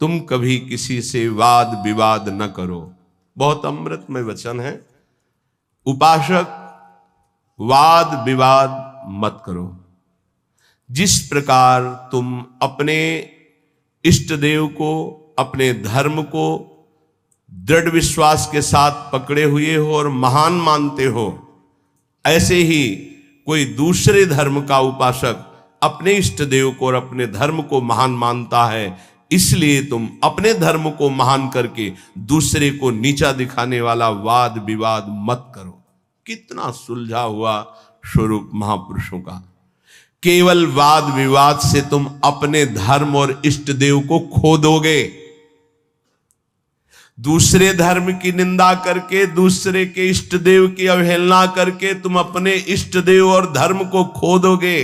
तुम कभी किसी से वाद विवाद न करो। बहुत अमृतमय वचन है। उपासक, वाद विवाद मत करो। जिस प्रकार तुम अपने इष्ट देव को, अपने धर्म को दृढ़ विश्वास के साथ पकड़े हुए हो और महान मानते हो, ऐसे ही कोई दूसरे धर्म का उपासक अपने इष्ट देव को और अपने धर्म को महान मानता है। इसलिए तुम अपने धर्म को महान करके दूसरे को नीचा दिखाने वाला वाद विवाद मत करो। कितना सुलझा हुआ स्वरूप महापुरुषों का। केवल वाद विवाद से तुम अपने धर्म और इष्ट देव को खो दोगे। दूसरे धर्म की निंदा करके, दूसरे के इष्ट देव की अवहेलना करके तुम अपने इष्ट देव और धर्म को खो दोगे।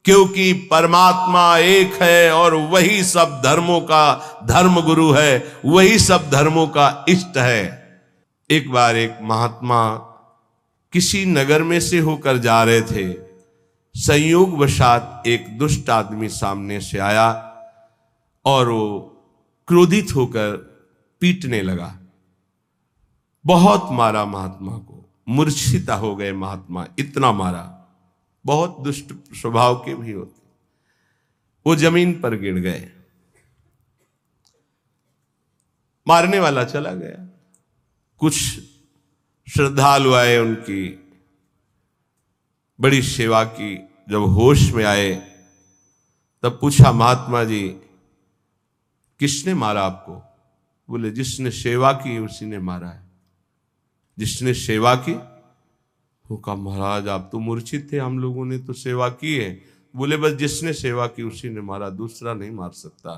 क्योंकि परमात्मा एक है और वही सब धर्मों का धर्म गुरु है, वही सब धर्मों का इष्ट है। एक बार एक महात्मा किसी नगर में से होकर जा रहे थे। संयोगवशात एक दुष्ट आदमी सामने से आया और वो क्रोधित होकर पीटने लगा। बहुत मारा महात्मा को, मूर्छिता हो गए महात्मा, इतना मारा। बहुत दुष्ट स्वभाव के भी होते। वो जमीन पर गिर गए। मारने वाला चला गया। कुछ श्रद्धालु आए, उनकी बड़ी सेवा की। जब होश में आए तब पूछा, महात्मा जी किसने मारा आपको? बोले, जिसने सेवा की उसी ने मारा है। जिसने सेवा की? वो कहा, महाराज आप तो मूर्छित थे, हम लोगों ने तो सेवा की है। बोले, बस जिसने सेवा की उसी ने मारा, दूसरा नहीं मार सकता।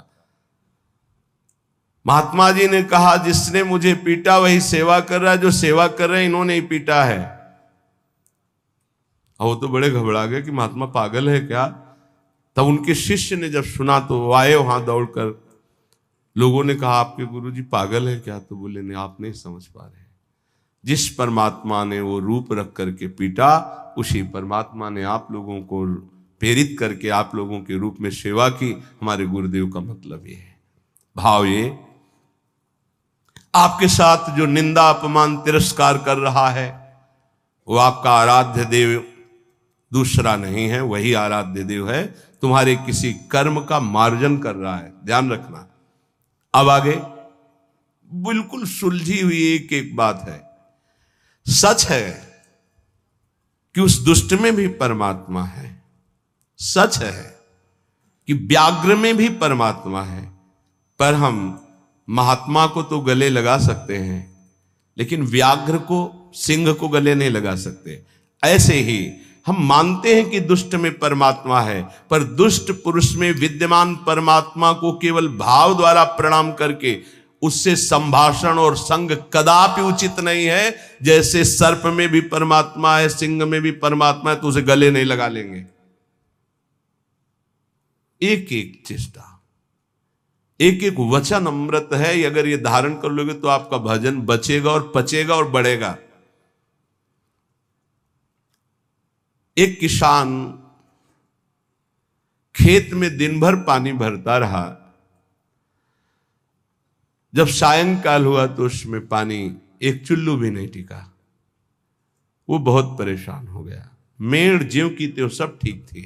महात्मा जी ने कहा, जिसने मुझे पीटा वही सेवा कर रहा है, जो सेवा कर रहे हैं इन्होंने ही पीटा है। वो तो बड़े घबरा गए कि महात्मा पागल है क्या। तब उनके शिष्य ने जब सुना तो वो आए वहां दौड़कर। लोगों ने कहा, आपके गुरुजी पागल है क्या? तो बोले, नहीं, आप नहीं समझ पा रहे। जिस परमात्मा ने वो रूप रख करके पीटा, उसी परमात्मा ने आप लोगों को प्रेरित करके आप लोगों के रूप में सेवा की। हमारे गुरुदेव का मतलब ये है। भाव ये, आपके साथ जो निंदा अपमान तिरस्कार कर रहा है वो आपका आराध्य देव दूसरा नहीं है, वही आराध्य देव है। तुम्हारे किसी कर्म का मार्जन कर रहा है, ध्यान रखना। अब आगे बिल्कुल सुलझी हुई एक एक बात है। सच है कि उस दुष्ट में भी परमात्मा है। सच है कि व्याघ्र में भी परमात्मा है। पर हम महात्मा को तो गले लगा सकते हैं, लेकिन व्याघ्र को, सिंह को गले नहीं लगा सकते। ऐसे ही हम मानते हैं कि दुष्ट में परमात्मा है, पर दुष्ट पुरुष में विद्यमान परमात्मा को केवल भाव द्वारा प्रणाम करके उससे संभाषण और संग कदापि उचित नहीं है। जैसे सर्प में भी परमात्मा है, सिंह में भी परमात्मा है, तो उसे गले नहीं लगा लेंगे। एक एक चेष्टा, एक एक वचन अमृत है। अगर ये धारण कर लोगे तो आपका भजन बचेगा और पचेगा और बढ़ेगा। एक किसान खेत में दिन भर पानी भरता रहा। जब सायंकाल हुआ तो उसमें पानी एक चुल्लू भी नहीं टिका। वो बहुत परेशान हो गया। मेड़ ज्यों की त्यों सब ठीक थी।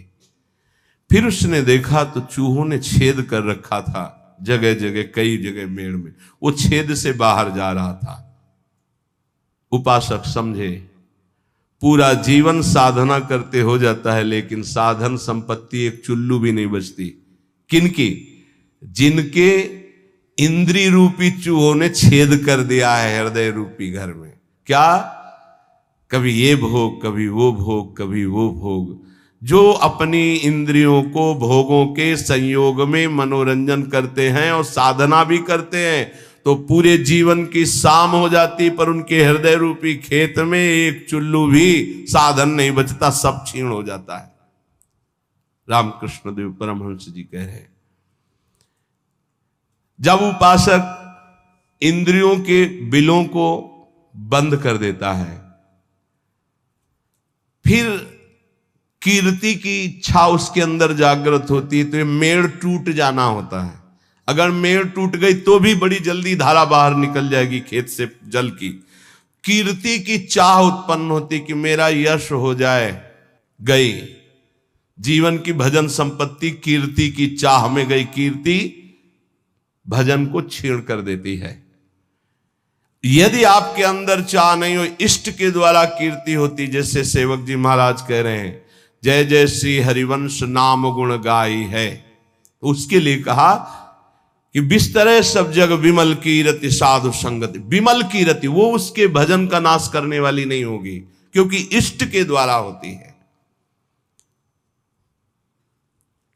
फिर उसने देखा तो चूहों ने छेद कर रखा था जगह जगह, कई जगह मेड़ में। वो छेद से बाहर जा रहा था। उपासक समझे, पूरा जीवन साधना करते हो जाता है, लेकिन साधन संपत्ति एक चुल्लू भी नहीं बचती। किनकी? जिनके इंद्री रूपी चूहों ने छेद कर दिया है हृदय रूपी घर में। क्या? कभी ये भोग, कभी वो भोग, कभी वो भोग। जो अपनी इंद्रियों को भोगों के संयोग में मनोरंजन करते हैं और साधना भी करते हैं, तो पूरे जीवन की शाम हो जाती, पर उनके हृदय रूपी खेत में एक चुल्लू भी साधन नहीं बचता, सब क्षीण हो जाता है। रामकृष्ण देव परमहंस जी कह रहे हैं, जब उपासक इंद्रियों के बिलों को बंद कर देता है, फिर कीर्ति की इच्छा उसके अंदर जागृत होती है, तो ये मेड़ टूट जाना होता है। अगर मेड़ टूट गई तो भी बड़ी जल्दी धारा बाहर निकल जाएगी खेत से जल की। कीर्ति की चाह उत्पन्न होती कि मेरा यश हो जाए, गई जीवन की भजन संपत्ति कीर्ति की चाह में गई। कीर्ति भजन को छीण कर देती है। यदि आपके अंदर चाह नहीं हो, इष्ट के द्वारा कीर्ति होती, जैसे सेवक जी महाराज कह रहे हैं जय जय श्री हरिवंश नाम गुण गाई है, उसके लिए कहा कि बिस्तरे सब जग विमल कीरति साधु संगति। विमल कीरति वो उसके भजन का नाश करने वाली नहीं होगी, क्योंकि इष्ट के द्वारा होती है।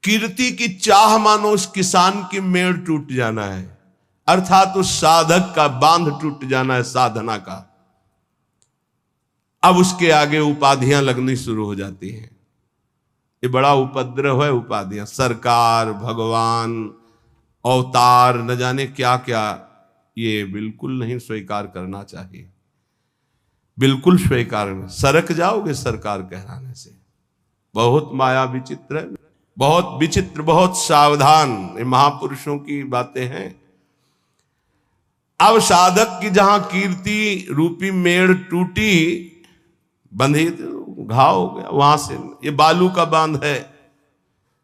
कीर्ति की चाह मानो उस किसान की मेड़ टूट जाना है, अर्थात उस साधक का बांध टूट जाना है साधना का। अब उसके आगे उपाधियां लगनी शुरू हो जाती हैं। ये बड़ा उपद्रव है उपाधियां, सरकार, भगवान, अवतार, न जाने क्या क्या। ये बिल्कुल नहीं स्वीकार करना चाहिए, बिल्कुल स्वीकार नहीं। सरक जाओगे सरकार कहलाने से। बहुत माया विचित्र है, बहुत विचित्र, बहुत सावधान। ये महापुरुषों की बातें हैं। अब साधक की जहां कीर्ति रूपी मेड़ टूटी, बंधी, घाव हो गया वहां से। ये बालू का बांध है।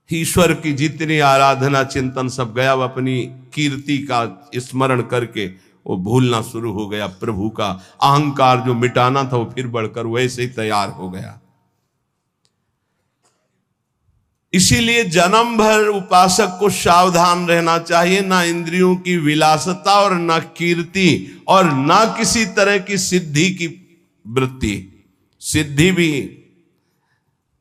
ईश्वर की जितनी आराधना चिंतन सब गया, वो अपनी कीर्ति का स्मरण करके वो भूलना शुरू हो गया। प्रभु का अहंकार जो मिटाना था वो फिर बढ़कर वैसे ही तैयार हो गया। इसीलिए जन्म भर उपासक को सावधान रहना चाहिए, ना इंद्रियों की विलासता और ना कीर्ति और ना किसी तरह की सिद्धि की वृत्ति। सिद्धि भी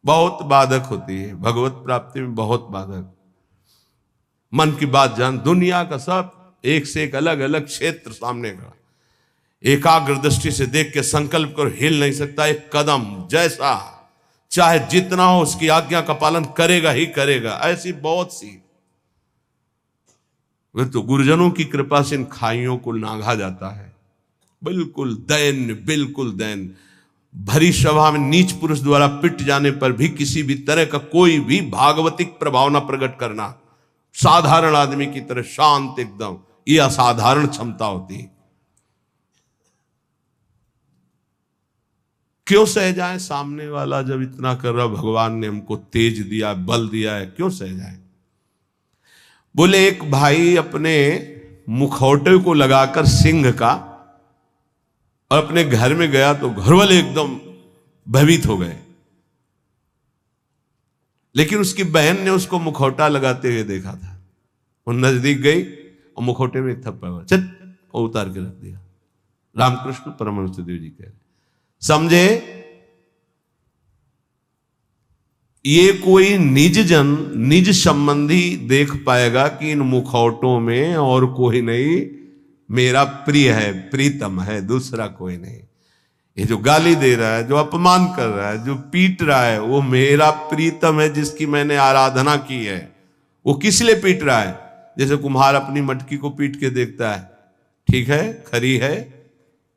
बहुत बाधक होती है, भगवत प्राप्ति में बहुत बाधक। मन की बात जान, दुनिया का सब एक से एक अलग अलग क्षेत्र सामने का, एकाग्र दृष्टि से देख के संकल्प कर हिल नहीं सकता एक कदम। जैसा चाहे जितना हो उसकी आज्ञा का पालन करेगा ही करेगा। ऐसी बहुत सी, वे तो गुरुजनों की कृपा से इन खाइयों को नांगा जाता है। बिल्कुल दैन्य, बिल्कुल दैन्य। भरी सभा में नीच पुरुष द्वारा पिट जाने पर भी किसी भी तरह का कोई भी भागवतिक प्रभावना प्रकट करना, साधारण आदमी की तरह शांत एकदम, ये असाधारण क्षमता होती है। क्यों सह जाए? सामने वाला जब इतना कर रहा, भगवान ने हमको तेज दिया, बल दिया है, क्यों सह जाए? बोले एक भाई अपने मुखौटे को लगाकर सिंह का और अपने घर में गया तो घर वाले एकदम भयभीत हो गए, लेकिन उसकी बहन ने उसको मुखौटा लगाते हुए देखा था। वो नजदीक गई और मुखौटे में थप्पड़ मारा, चल, और उतार के रख दिया। रामकृष्ण परमहंस देव जी कह रहे, समझे ये कोई निज जन, निज संबंधी देख पाएगा कि इन मुखौटों में और कोई नहीं, मेरा प्रिय है, प्रीतम है, दूसरा कोई नहीं। ये जो गाली दे रहा है, जो अपमान कर रहा है, जो पीट रहा है, वो मेरा प्रीतम है जिसकी मैंने आराधना की है। वो किस लिए पीट रहा है? जैसे कुम्हार अपनी मटकी को पीट के देखता है, ठीक है, खरी है,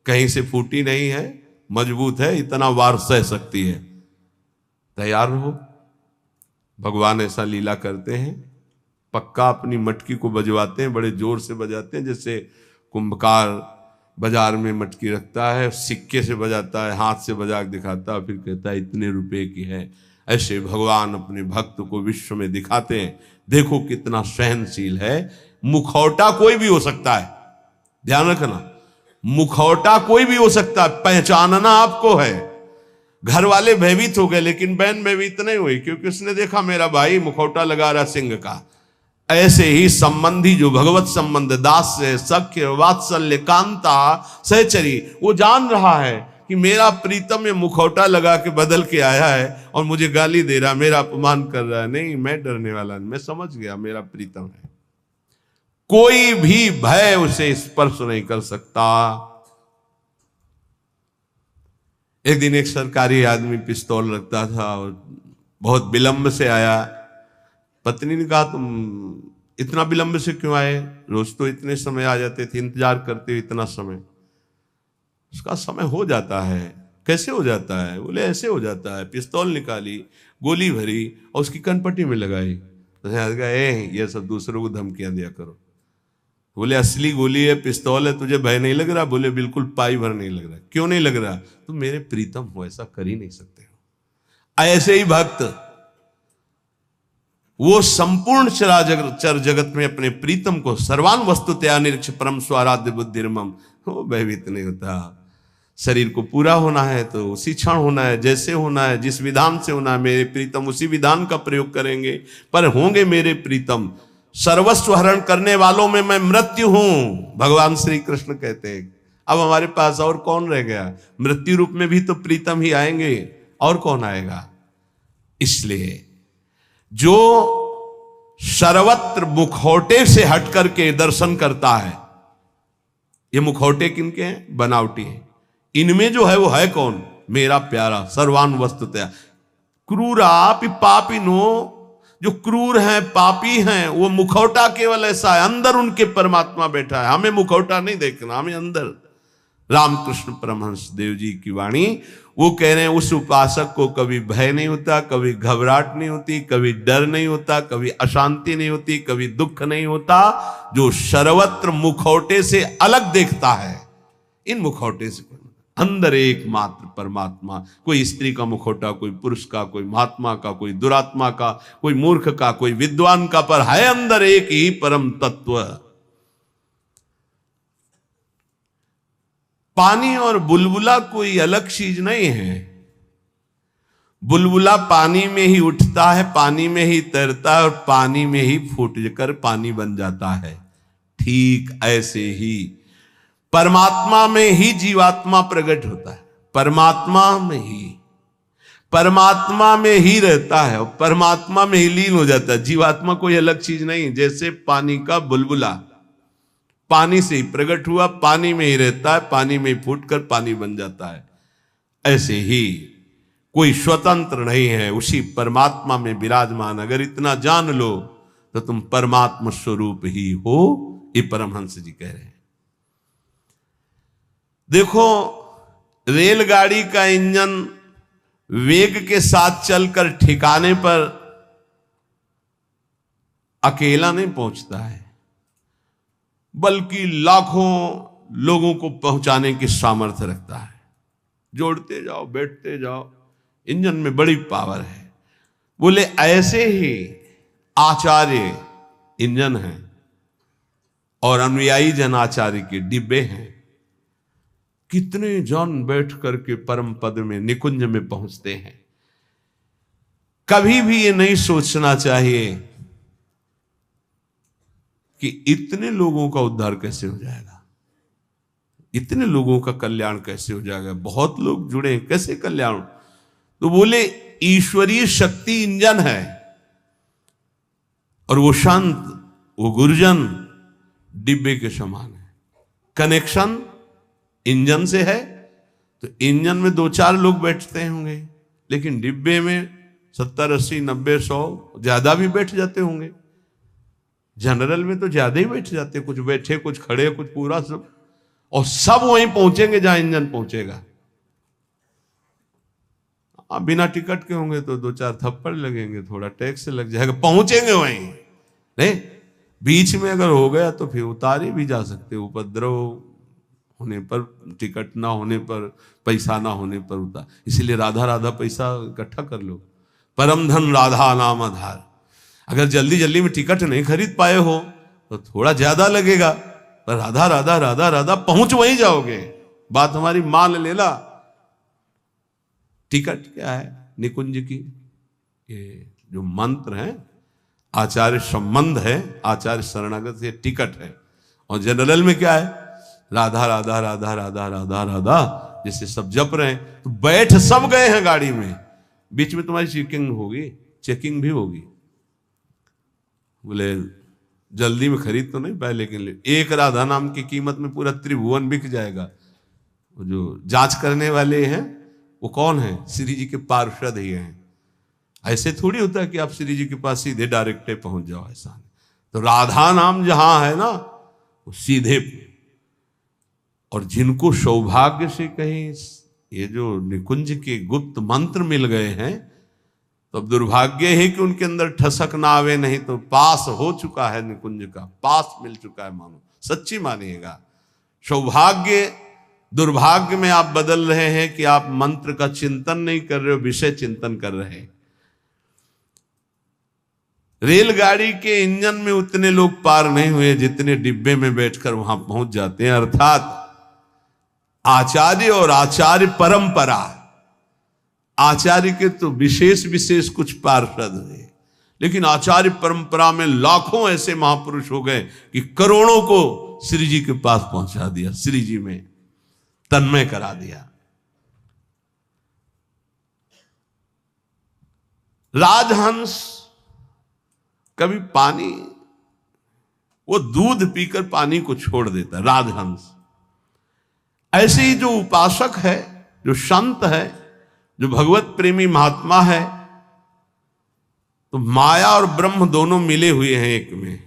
कहीं से फूटी नहीं है, मजबूत है, इतना वार सह सकती है, तैयार रहो। भगवान ऐसा लीला करते हैं, पक्का अपनी मटकी को बजवाते हैं, बड़े जोर से बजाते हैं। जैसे कुंभकार बाजार में मटकी रखता है, सिक्के से बजाता है, हाथ से बजा के दिखाता है, फिर कहता है इतने रुपए की है। ऐसे भगवान अपने भक्त को विश्व में दिखाते हैं, देखो कितना सहनशील है। मुखौटा कोई भी हो सकता है, ध्यान रखना, मुखौटा कोई भी हो सकता है, पहचानना आपको है। घर वाले भयभीत हो गए, लेकिन बहन भयभीत नहीं हुई, क्योंकि उसने देखा मेरा भाई मुखौटा लगा रहा सिंह का। ऐसे ही संबंधी जो भगवत संबंध, दास से सख्य, वात्सल्य, कांता, सहचरी, वो जान रहा है कि मेरा प्रीतम में मुखौटा लगा के बदल के आया है और मुझे गाली दे रहा, मेरा अपमान कर रहा है। नहीं, मैं डरने वाला नहीं, मैं समझ गया मेरा प्रीतम है। कोई भी भय उसे स्पर्श नहीं कर सकता। एक दिन एक सरकारी आदमी पिस्तौल रखता था और बहुत विलंब से आया। पत्नी ने कहा तुम इतना विलंब से क्यों आए? रोज तो इतने समय आ जाते थे, इंतजार करते हुए इतना समय। उसका समय हो जाता है। कैसे हो जाता है? बोले ऐसे हो जाता है। पिस्तौल निकाली, गोली भरी और उसकी कनपट्टी में लगाई। तो ये सब दूसरों को धमकियां दिया करो, बोले असली गोली है, पिस्तौल है, तुझे भय नहीं लग रहा? बोले बिल्कुल पाई भर नहीं लग रहा। क्यों नहीं लग रहा? तुम मेरे प्रीतम हो, ऐसा कर ही नहीं सकते हो। ऐसे ही भक्त वो संपूर्ण चर जगत में अपने प्रीतम को सर्वान वस्तुतया निरीक्ष परम स्वाराध्य बुद्धिर्मम, वो भयभीत नहीं होता। शरीर को पूरा होना है तो उसी क्षण होना है, जैसे होना है, जिस विधान से होना है, मेरे प्रीतम उसी विधान का प्रयोग करेंगे, पर होंगे मेरे प्रीतम। सर्वस्व हरण करने वालों में मैं मृत्यु हूं, भगवान श्री कृष्ण कहते हैं। अब हमारे पास और कौन रह गया? मृत्यु रूप में भी तो प्रीतम ही आएंगे, और कौन आएगा? इसलिए जो सर्वत्र मुखौटे से हट करके दर्शन करता है, ये मुखौटे किनके हैं? बनावटी हैं। इनमें जो है वो है कौन? मेरा प्यारा सर्वान वस्तुतया। क्रूरापि पापिनो, जो क्रूर हैं, पापी हैं, वो मुखौटा केवल ऐसा है, अंदर उनके परमात्मा बैठा है। हमें मुखौटा नहीं देखना, हमें अंदर। रामकृष्ण परमहंस देव जी की वाणी, वो कह रहे हैं उस उपासक को कभी भय नहीं होता, कभी घबराहट नहीं होती, कभी डर नहीं होता, कभी अशांति नहीं होती, कभी दुख नहीं होता, जो सर्वत्र मुखौटे से अलग देखता है। इन मुखौटे से अंदर एकमात्र परमात्मा, कोई स्त्री का मुखौटा, कोई पुरुष का, कोई महात्मा का, कोई दुरात्मा का, कोई मूर्ख का, कोई विद्वान का, पर है अंदर एक ही परम तत्व। पानी और बुलबुला कोई अलग चीज नहीं है। बुलबुला पानी में ही उठता है, पानी में ही तैरता है, और पानी में ही फूट कर पानी बन जाता है। ठीक ऐसे ही परमात्मा में ही जीवात्मा प्रकट होता है, परमात्मा में ही रहता है, और परमात्मा में ही लीन हो जाता है। जीवात्मा कोई अलग चीज नहीं। जैसे पानी का बुलबुला पानी से ही प्रकट हुआ, पानी में ही रहता है, पानी में ही फूट कर पानी बन जाता है, ऐसे ही कोई स्वतंत्र नहीं है, उसी परमात्मा में विराजमान। अगर इतना जान लो तो तुम परमात्मा स्वरूप ही हो, ये परमहंस जी कह रहे हैं। देखो, रेलगाड़ी का इंजन वेग के साथ चलकर ठिकाने पर अकेला नहीं पहुंचता है, बल्कि लाखों लोगों को पहुंचाने की सामर्थ्य रखता है। जोड़ते जाओ, बैठते जाओ, इंजन में बड़ी पावर है। बोले ऐसे ही आचार्य इंजन है और अनुयायी जन आचार्य के डिब्बे हैं। कितने जन बैठ करके परम पद में, निकुंज में पहुंचते हैं। कभी भी ये नहीं सोचना चाहिए कि इतने लोगों का उद्धार कैसे हो जाएगा, इतने लोगों का कल्याण कैसे हो जाएगा, बहुत लोग जुड़े हैं, कैसे कल्याण? तो बोले ईश्वरीय शक्ति इंजन है, और वो शांत, वो गुरुजन डिब्बे के समान है। कनेक्शन इंजन से है तो इंजन में 2-4 लोग बैठते होंगे, लेकिन डिब्बे में 70, 80, 90, 100 ज्यादा भी बैठ जाते होंगे। जनरल में तो ज्यादा ही बैठ जाते, कुछ बैठे, कुछ खड़े, कुछ पूरा सब, और सब वहीं पहुंचेंगे जहां इंजन पहुंचेगा। आप बिना टिकट के होंगे तो 2-4 थप्पड़ लगेंगे, थोड़ा टैक्स लग जाएगा, पहुंचेंगे वहीं। नहीं, बीच में अगर हो गया तो फिर उतारे भी जा सकते, उपद्रव होने पर, टिकट ना होने पर, पैसा ना होने पर उतार। इसीलिए राधा राधा पैसा इकट्ठा कर लो, परम धन राधा नाम आधार। अगर जल्दी जल्दी में टिकट नहीं खरीद पाए हो तो थोड़ा ज्यादा लगेगा, पर राधा राधा राधा राधा पहुंच वहीं जाओगे। बात हमारी मान लेना। टिकट क्या है? निकुंज की ये जो मंत्र है, आचार्य संबंध है, आचार्य शरणागत, ये टिकट है। और जनरल में क्या है? राधा राधा राधा राधा राधा राधा, जैसे सब जप रहे हैं। तो बैठ सब गए हैं गाड़ी में, बीच में तुम्हारी चेकिंग भी होगी। बोले जल्दी में खरीद तो नहीं पाए, लेकिन एक राधा नाम की कीमत में पूरा त्रिभुवन बिक जाएगा। वो जो जांच करने वाले हैं वो कौन है? श्री जी के पार्षद ही हैं। ऐसे थोड़ी होता है कि आप श्री जी के पास सीधे डायरेक्ट पहुंच जाओ, ऐसा नहीं। तो राधा नाम जहां है ना, वो सीधे। और जिनको सौभाग्य से कहीं ये जो निकुंज के गुप्त मंत्र मिल गए हैं, तो अब दुर्भाग्य है कि उनके अंदर ठसक ना आवे, नहीं तो पास हो चुका है निकुंज का, पास मिल चुका है। मानो सच्ची मानिएगा, सौभाग्य दुर्भाग्य में आप बदल रहे हैं कि आप मंत्र का चिंतन नहीं कर रहे हो, विषय चिंतन कर रहे हैं। रेलगाड़ी के इंजन में उतने लोग पार नहीं हुए जितने डिब्बे में बैठकर वहां पहुंच जाते हैं। अर्थात आचार्य और आचार्य परंपरा, आचार्य के तो विशेष विशेष कुछ पार्षद हुए, लेकिन आचार्य परंपरा में लाखों ऐसे महापुरुष हो गए कि करोड़ों को श्री जी के पास पहुंचा दिया, श्री जी में तन्मय करा दिया। राजहंस कभी पानी, वो दूध पीकर पानी को छोड़ देता है, राजहंस। ऐसे ही जो उपासक है, जो संत है, जो भगवत प्रेमी महात्मा है, तो माया और ब्रह्म दोनों मिले हुए हैं एक में।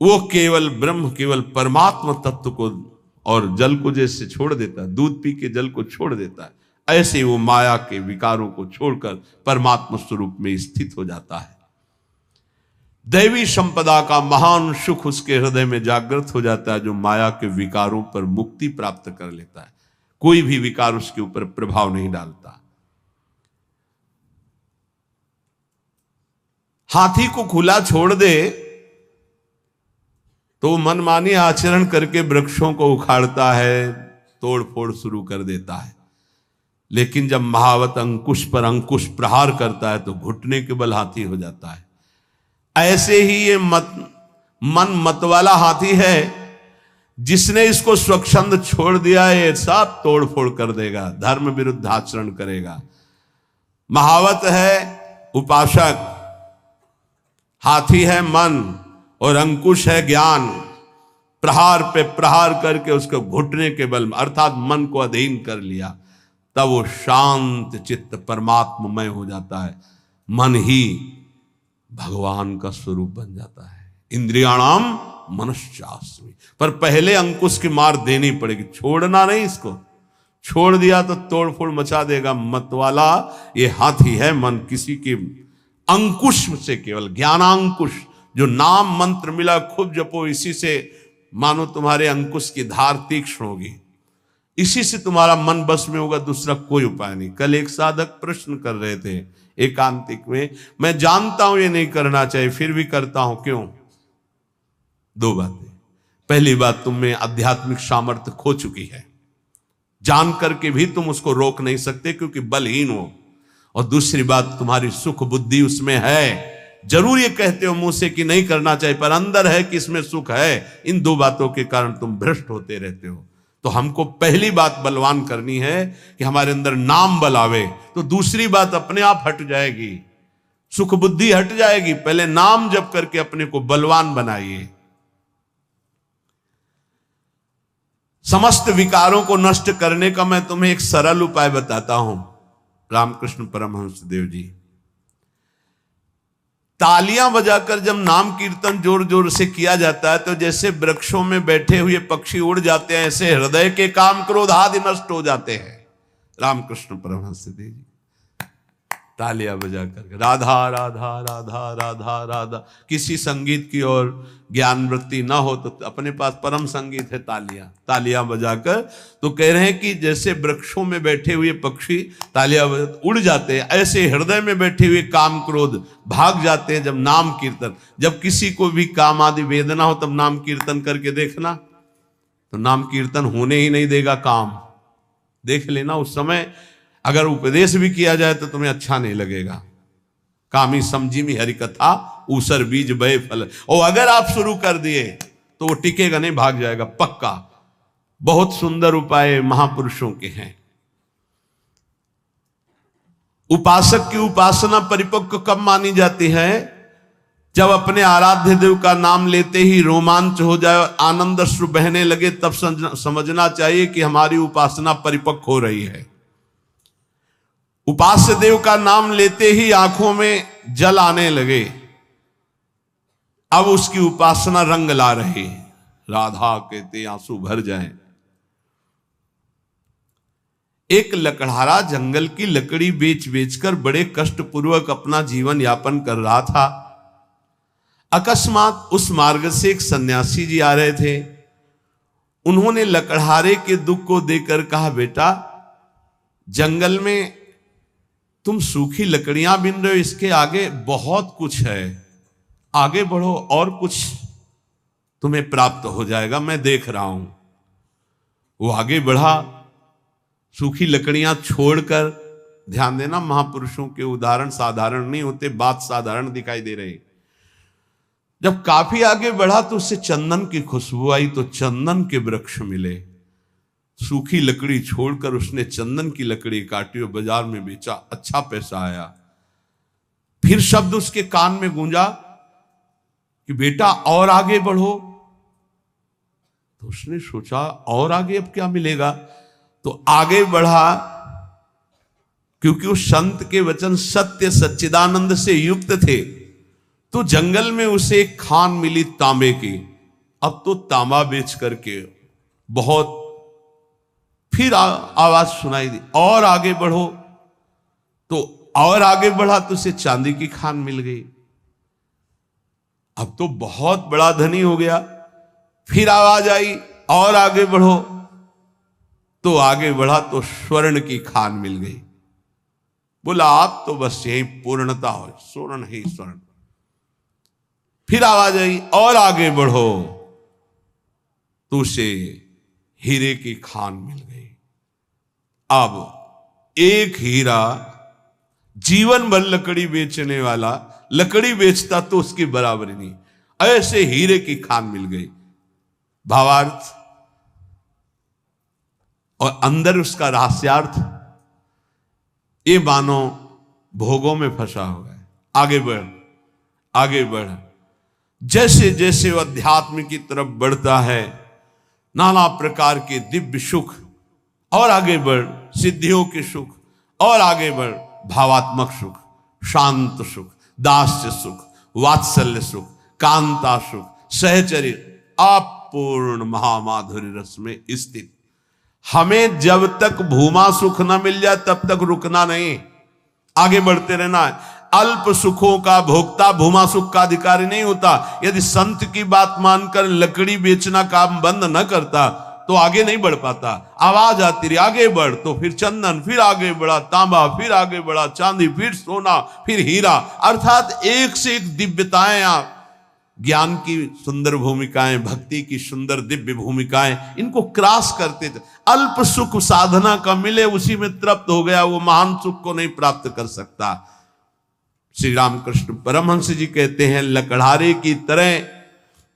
वो केवल ब्रह्म, केवल परमात्मा तत्व को और जल को जैसे छोड़ देता है, दूध पी के जल को छोड़ देता है, ऐसे वो माया के विकारों को छोड़कर परमात्मा स्वरूप में स्थित हो जाता है। दैवी संपदा का महान सुख उसके हृदय में जागृत हो जाता है, जो माया के विकारों पर मुक्ति प्राप्त कर लेता है। कोई भी विकार उसके ऊपर प्रभाव नहीं डालता। हाथी को खुला छोड़ दे तो मनमानी आचरण करके वृक्षों को उखाड़ता है, तोड़ फोड़ शुरू कर देता है। लेकिन जब महावत अंकुश पर अंकुश प्रहार करता है तो घुटने के बल हाथी हो जाता है। ऐसे ही ये मन मत वाला हाथी है, जिसने इसको स्वच्छंद छोड़ दिया है, ये सब तोड़ फोड़ कर देगा, धर्म विरुद्ध आचरण करेगा। महावत है उपासक, हाथी है मन और अंकुश है ज्ञान। प्रहार पे प्रहार करके उसको घुटने के बल में, अर्थात मन को अधीन कर लिया, तब वो शांत चित्त परमात्ममय हो जाता है। मन ही भगवान का स्वरूप बन जाता है। इंद्रियाणाम मनश्चास्मि, पर पहले अंकुश की मार देनी पड़ेगी, छोड़ना नहीं। इसको छोड़ दिया तो तोड़ फोड़ मचा देगा। मत वाला ये हाथी है मन, किसी के अंकुश से, केवल ज्ञानांकुश, जो नाम मंत्र मिला खूब जपो, इसी से मानो तुम्हारे अंकुश की धार तीक्ष्ण होगी, इसी से तुम्हारा मन बस में होगा, दूसरा कोई उपाय नहीं। कल एक साधक प्रश्न कर रहे थे एकांतिक में, मैं जानता हूं ये नहीं करना चाहिए फिर भी करता हूं, क्यों? दो बातें। पहली बात, तुम में आध्यात्मिक सामर्थ्य खो चुकी है, जान करके भी तुम उसको रोक नहीं सकते क्योंकि बलहीन हो। और दूसरी बात, तुम्हारी सुख बुद्धि उसमें है, जरूर ये कहते हो मुंह से कि नहीं करना चाहिए, पर अंदर है कि इसमें सुख है। इन दो बातों के कारण तुम भ्रष्ट होते रहते हो। तो हमको पहली बात बलवान करनी है कि हमारे अंदर नाम बल आवे, तो दूसरी बात अपने आप हट जाएगी, सुख बुद्धि हट जाएगी। पहले नाम जप करके अपने को बलवान बनाइए। समस्त विकारों को नष्ट करने का मैं तुम्हें एक सरल उपाय बताता हूं। रामकृष्ण परमहंस देव जी तालियां बजाकर जब नाम कीर्तन जोर जोर से किया जाता है, तो जैसे वृक्षों में बैठे हुए पक्षी उड़ जाते हैं, ऐसे हृदय के काम क्रोध आदि नष्ट हो जाते हैं। रामकृष्ण परमहंस देव जी तालियां बजाकर राधा राधा राधा राधा राधा, किसी संगीत की और ज्ञान वृत्ति ना हो तो अपने पास परम संगीत है तालियां, तालियां बजाकर। तो कह रहे हैं कि जैसे वृक्षों में बैठे हुए पक्षी तालियां उड़ जाते हैं, ऐसे हृदय में बैठे हुए काम क्रोध भाग जाते हैं जब नाम कीर्तन। जब किसी को भी काम आदि वेदना हो तब नाम कीर्तन करके देखना, तो नाम कीर्तन होने ही नहीं देगा काम। देख लेना, उस समय अगर उपदेश भी किया जाए तो तुम्हें अच्छा नहीं लगेगा। कामी समझी में हरि कथा ऊसर बीज बय फल, और अगर आप शुरू कर दिए तो वो टिकेगा नहीं, भाग जाएगा पक्का। बहुत सुंदर उपाय महापुरुषों के हैं। उपासक की उपासना परिपक्व कब मानी जाती है? जब अपने आराध्य देव का नाम लेते ही रोमांच हो जाए, आनंद अश्रु बहने लगे, तब समझना चाहिए कि हमारी उपासना परिपक्व हो रही है। उपास्य देव का नाम लेते ही आंखों में जल आने लगे, अब उसकी उपासना रंग ला रही। राधा कहते आंसू भर जाएं। एक लकड़हारा जंगल की लकड़ी बेच बेचकर बड़े कष्टपूर्वक अपना जीवन यापन कर रहा था। अकस्मात उस मार्ग से एक सन्यासी जी आ रहे थे। उन्होंने लकड़हारे के दुख को देखकर कहा, बेटा जंगल में तुम सूखी लकड़ियां बिन रहे हो, इसके आगे बहुत कुछ है, आगे बढ़ो और कुछ तुम्हें प्राप्त हो जाएगा, मैं देख रहा हूं। वो आगे बढ़ा, सूखी लकड़ियां छोड़कर, ध्यान देना महापुरुषों के उदाहरण साधारण नहीं होते, बात साधारण दिखाई दे रही। जब काफी आगे बढ़ा तो उससे चंदन की खुशबू आई, तो चंदन के वृक्ष मिले। सूखी लकड़ी छोड़कर उसने चंदन की लकड़ी काटी और बाजार में बेचा, अच्छा पैसा आया। फिर शब्द उसके कान में गूंजा कि बेटा और आगे बढ़ो। तो उसने सोचा और आगे अब क्या मिलेगा, तो आगे बढ़ा। क्योंकि उस संत के वचन सत्य सच्चिदानंद से युक्त थे, तो जंगल में उसे एक खान मिली तांबे की। अब तो तांबा बेच करके बहुत, फिर आवाज सुनाई दी और आगे बढ़ो, तो और आगे बढ़ा तो उसे चांदी की खान मिल गई। अब तो बहुत बड़ा धनी हो गया। फिर आवाज आई और आगे बढ़ो, तो आगे बढ़ा तो स्वर्ण की खान मिल गई। बोला आप तो बस यही पूर्णता हो, स्वर्ण ही स्वर्ण। फिर आवाज आई और आगे बढ़ो, तो उसे हीरे की खान मिल गई। अब एक हीरा जीवन भर लकड़ी बेचने वाला लकड़ी बेचता तो उसकी बराबरी नहीं, ऐसे हीरे की खान मिल गई। भावार्थ और अंदर उसका रहस्यार्थ, ये मानो भोगों में फंसा हुआ है। आगे बढ़, आगे बढ़। जैसे जैसे वह अध्यात्म की तरफ बढ़ता है, नाना प्रकार के दिव्य सुख, और आगे बढ़ सिद्धियों के सुख, और आगे बढ़ भावात्मक सुख, शांत सुख, दास्य सुख, वात्सल्य सुख, कांता सुख, सहचर्य, अपूर्ण महामाधुर्य रस में स्थित। हमें जब तक भूमा सुख न मिल जाए तब तक रुकना नहीं, आगे बढ़ते रहना है। अल्प सुखों का भोक्ता भूमा सुख का अधिकारी नहीं होता। यदि संत की बात मानकर लकड़ी बेचना काम बंद न करता तो आगे नहीं बढ़ पाता। आवाज आती रही आगे बढ़, तो फिर चंदन, फिर आगे बढ़ा तांबा, फिर आगे बढ़ा चांदी, फिर सोना, फिर हीरा, अर्थात एक से एक दिव्यताएं, आप ज्ञान की सुंदर भूमिकाएं, भक्ति की सुंदर दिव्य भूमिकाएं, इनको क्रॉस करते थे। अल्प सुख साधना का मिले उसी में तृप्त हो गया, वो महान सुख को नहीं प्राप्त कर सकता। श्री रामकृष्ण परमहंस जी कहते हैं, लकड़हारे की तरह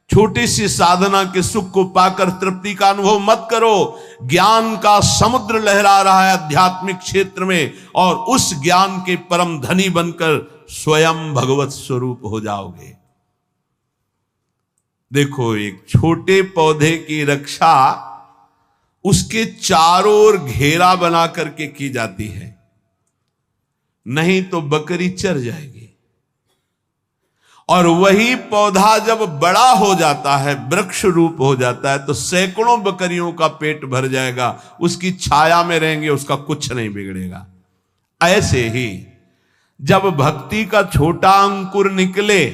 छोटी सी साधना के सुख को पाकर तृप्ति का अनुभव मत करो। ज्ञान का समुद्र लहरा रहा है आध्यात्मिक क्षेत्र में, और उस ज्ञान के परम धनी बनकर स्वयं भगवत स्वरूप हो जाओगे। देखो, एक छोटे पौधे की रक्षा उसके चारों ओर घेरा बना करके की जाती है, नहीं तो बकरी चर जाएगी। और वही पौधा जब बड़ा हो जाता है, वृक्ष रूप हो जाता है, तो सैकड़ों बकरियों का पेट भर जाएगा, उसकी छाया में रहेंगे, उसका कुछ नहीं बिगड़ेगा। ऐसे ही जब भक्ति का छोटा अंकुर निकले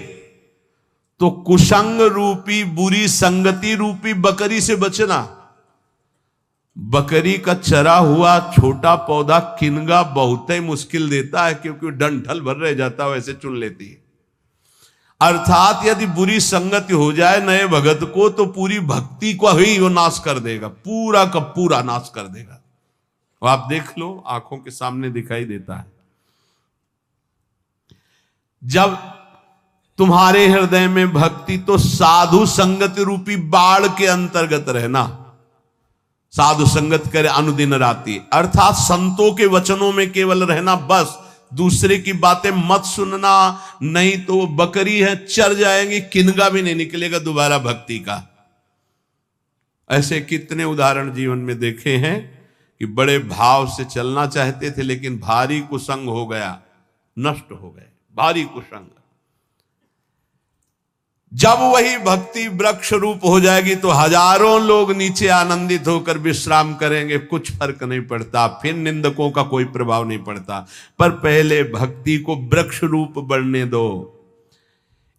तो कुसंग रूपी बुरी संगति रूपी बकरी से बचना। बकरी का चरा हुआ छोटा पौधा किनगा बहुत ही मुश्किल देता है, क्योंकि डंठल भर रह जाता है, वैसे चुन लेती है। अर्थात यदि बुरी संगति हो जाए नए भगत को, तो पूरी भक्ति को ही वो नाश कर देगा, पूरा का पूरा नाश कर देगा। और आप देख लो, आंखों के सामने दिखाई देता है। जब तुम्हारे हृदय में भक्ति, तो साधु संगति रूपी बाढ़ के अंतर्गत रहना। साधु संगत करे अनुदिन राति, अर्थात संतों के वचनों में केवल रहना, बस दूसरे की बातें मत सुनना, नहीं तो वो बकरी है, चर जाएंगी, किनगा भी नहीं निकलेगा दोबारा भक्ति का। ऐसे कितने उदाहरण जीवन में देखे हैं कि बड़े भाव से चलना चाहते थे, लेकिन भारी कुसंग हो गया, नष्ट हो गए, भारी कुसंग। जब वही भक्ति वृक्ष रूप हो जाएगी तो हजारों लोग नीचे आनंदित होकर विश्राम करेंगे, कुछ फर्क नहीं पड़ता, फिर निंदकों का कोई प्रभाव नहीं पड़ता। पर पहले भक्ति को वृक्ष रूप बढ़ने दो।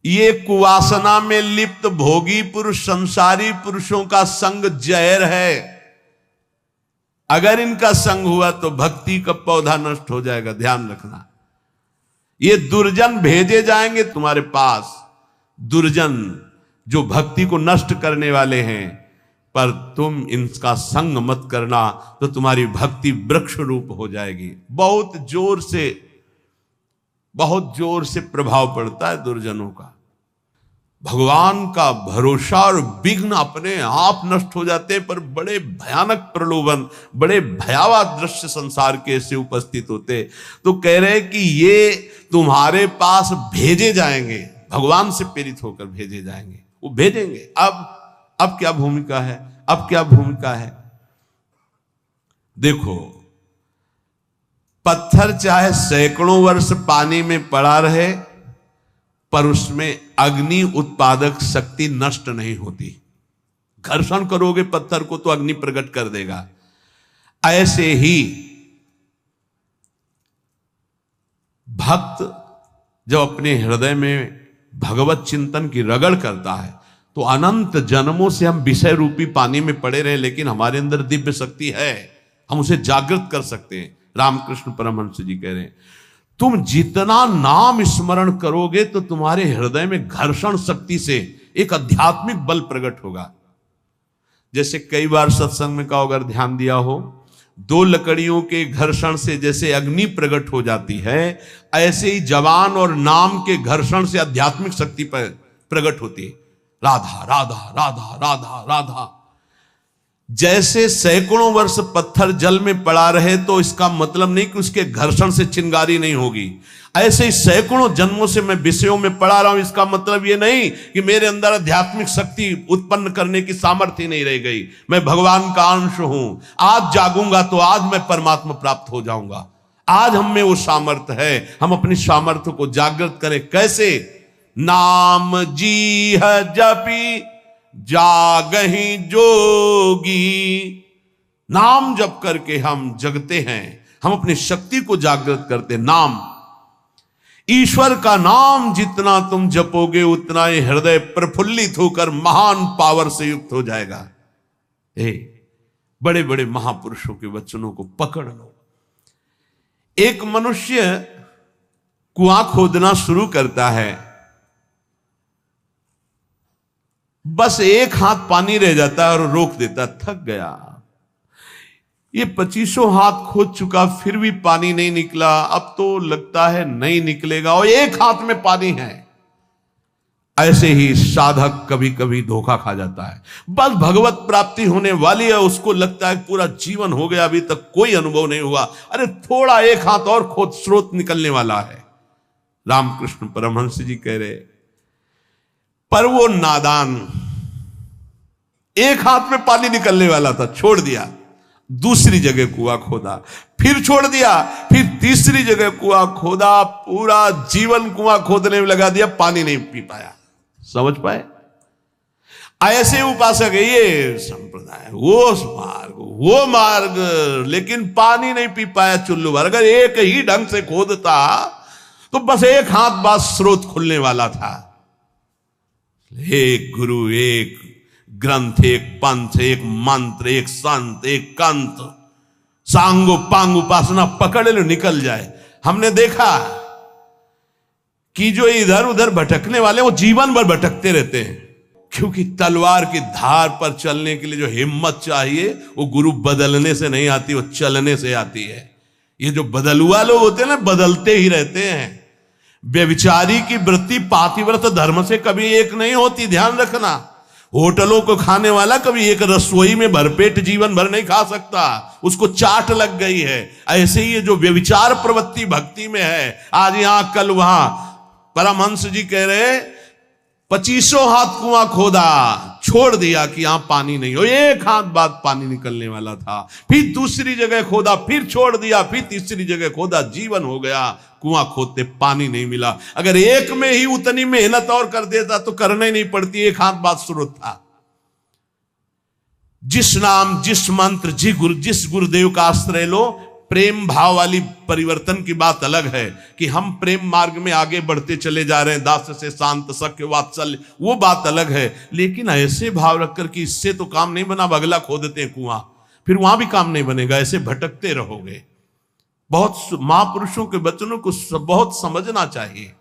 ये कुवासना में लिप्त भोगी पुरुष, संसारी पुरुषों का संग जहर है। अगर इनका संग हुआ तो भक्ति का पौधा नष्ट हो जाएगा, ध्यान रखना। ये दुर्जन भेजे जाएंगे तुम्हारे पास, दुर्जन जो भक्ति को नष्ट करने वाले हैं, पर तुम इनका संग मत करना तो तुम्हारी भक्ति वृक्ष रूप हो जाएगी। बहुत जोर से प्रभाव पड़ता है दुर्जनों का। भगवान का भरोसा और विघ्न अपने आप नष्ट हो जाते हैं, पर बड़े भयानक प्रलोभन, बड़े भयावह दृश्य संसार के ऐसे उपस्थित होते। तो कह रहे कि ये तुम्हारे पास भेजे जाएंगे, भगवान से प्रेरित होकर भेजे जाएंगे, वो भेजेंगे। अब क्या भूमिका है, अब क्या भूमिका है? देखो, पत्थर चाहे सैकड़ों वर्ष पानी में पड़ा रहे, पर उसमें अग्नि उत्पादक शक्ति नष्ट नहीं होती। घर्षण करोगे पत्थर को तो अग्नि प्रकट कर देगा। ऐसे ही भक्त जब अपने हृदय में भगवत चिंतन की रगड़ करता है तो अनंत जन्मों से हम विषय रूपी पानी में पड़े रहे, लेकिन हमारे अंदर दिव्य शक्ति है, हम उसे जागृत कर सकते हैं। रामकृष्ण परमहंस जी कह रहे हैं, तुम जितना नाम स्मरण करोगे तो तुम्हारे हृदय में घर्षण शक्ति से एक आध्यात्मिक बल प्रकट होगा। जैसे कई बार सत्संग में कहा, अगर ध्यान दिया हो, दो लकड़ियों के घर्षण से जैसे अग्नि प्रकट हो जाती है, ऐसे ही जवान और नाम के घर्षण से आध्यात्मिक शक्ति पर प्रकट होती है। राधा राधा राधा राधा राधा। जैसे सैकड़ों वर्ष पत्थर जल में पड़ा रहे तो इसका मतलब नहीं कि उसके घर्षण से चिंगारी नहीं होगी। ऐसे ही सैकड़ों जन्मों से मैं विषयों में पड़ा रहा हूं, इसका मतलब ये नहीं कि मेरे अंदर आध्यात्मिक शक्ति उत्पन्न करने की सामर्थ्य नहीं रह गई। मैं भगवान का अंश हूं। आज जागूंगा तो आज मैं परमात्मा प्राप्त हो जाऊंगा। आज हम में वो सामर्थ्य है, हम अपनी सामर्थ्य को जागृत करें। कैसे? नाम जी है जपी जागही जोगी। नाम जप करके हम जगते हैं, हम अपनी शक्ति को जागृत करते। नाम, ईश्वर का नाम जितना तुम जपोगे उतना ही हृदय प्रफुल्लित होकर महान पावर से युक्त हो जाएगा। बड़े बड़े महापुरुषों के वचनों को पकड़ लो। एक मनुष्य कुआं खोदना शुरू करता है, बस एक हाथ पानी रह जाता है और रोक देता, थक गया। ये 25 हाथ खोद चुका, फिर भी पानी नहीं निकला। अब तो लगता है नहीं निकलेगा, और एक हाथ में पानी है। ऐसे ही साधक कभी कभी धोखा खा जाता है। बस भगवत प्राप्ति होने वाली है, उसको लगता है पूरा जीवन हो गया, अभी तक कोई अनुभव नहीं हुआ। अरे थोड़ा एक हाथ और खोद, स्रोत निकलने वाला है। रामकृष्ण परमहंस जी कह रहे, पर वो नादान, एक हाथ में पानी निकलने वाला था, छोड़ दिया। दूसरी जगह कुआं खोदा, फिर छोड़ दिया, फिर तीसरी जगह कुआं खोदा, पूरा जीवन कुआं खोदने में लगा दिया, पानी नहीं पी पाया। समझ पाए? ऐसे उपासक है ये संप्रदाय, वो मार्ग, लेकिन पानी नहीं पी पाया चुल्लू भर। अगर एक ही ढंग से खोदता तो बस एक हाथ बाद स्रोत खुलने वाला था। एक गुरु, एक ग्रंथ, एक पंथ, एक मंत्र, एक संत, एक कंत, सांगो पांग उपासना पकड़ लो, निकल जाए। हमने देखा कि जो इधर उधर भटकने वाले वो जीवन भर भटकते रहते हैं, क्योंकि तलवार की धार पर चलने के लिए जो हिम्मत चाहिए वो गुरु बदलने से नहीं आती, वो चलने से आती है। ये जो बदलुआ लोग होते हैं ना, बदलते ही रहते हैं। व्यभिचारी की वृत्ति पातिव्रत धर्म से कभी एक नहीं होती, ध्यान रखना। होटलों को खाने वाला कभी एक रसोई में भरपेट जीवन भर नहीं खा सकता, उसको चाट लग गई है। ऐसे ही जो व्यभिचार प्रवृत्ति भक्ति में है, आज यहां कल वहां। परमहंस जी कह रहे 25 हाथ कुआं खोदा, छोड़ दिया कि यहां पानी नहीं हो, एक हाथ बाद पानी निकलने वाला था। फिर दूसरी जगह खोदा, फिर छोड़ दिया, फिर तीसरी जगह खोदा, जीवन हो गया। कुआं खोदते पानी नहीं मिला। अगर एक में ही उतनी मेहनत और कर देता तो करना ही नहीं पड़ती, एक हाथ बाद स्रोत था। जिस नाम, जिस मंत्र, जिस गुरुदेव का आश्रय लो, प्रेम भाव वाली परिवर्तन की बात अलग है कि हम प्रेम मार्ग में आगे बढ़ते चले जा रहे हैं, दास से शांत, सख्य, वात्सल्य, वो बात अलग है। लेकिन ऐसे भाव रखकर कि इससे तो काम नहीं बना, अगला खोदते हैं कुआं, फिर वहां भी काम नहीं बनेगा, ऐसे भटकते रहोगे। बहुत महापुरुषों के वचनों को बहुत समझना चाहिए।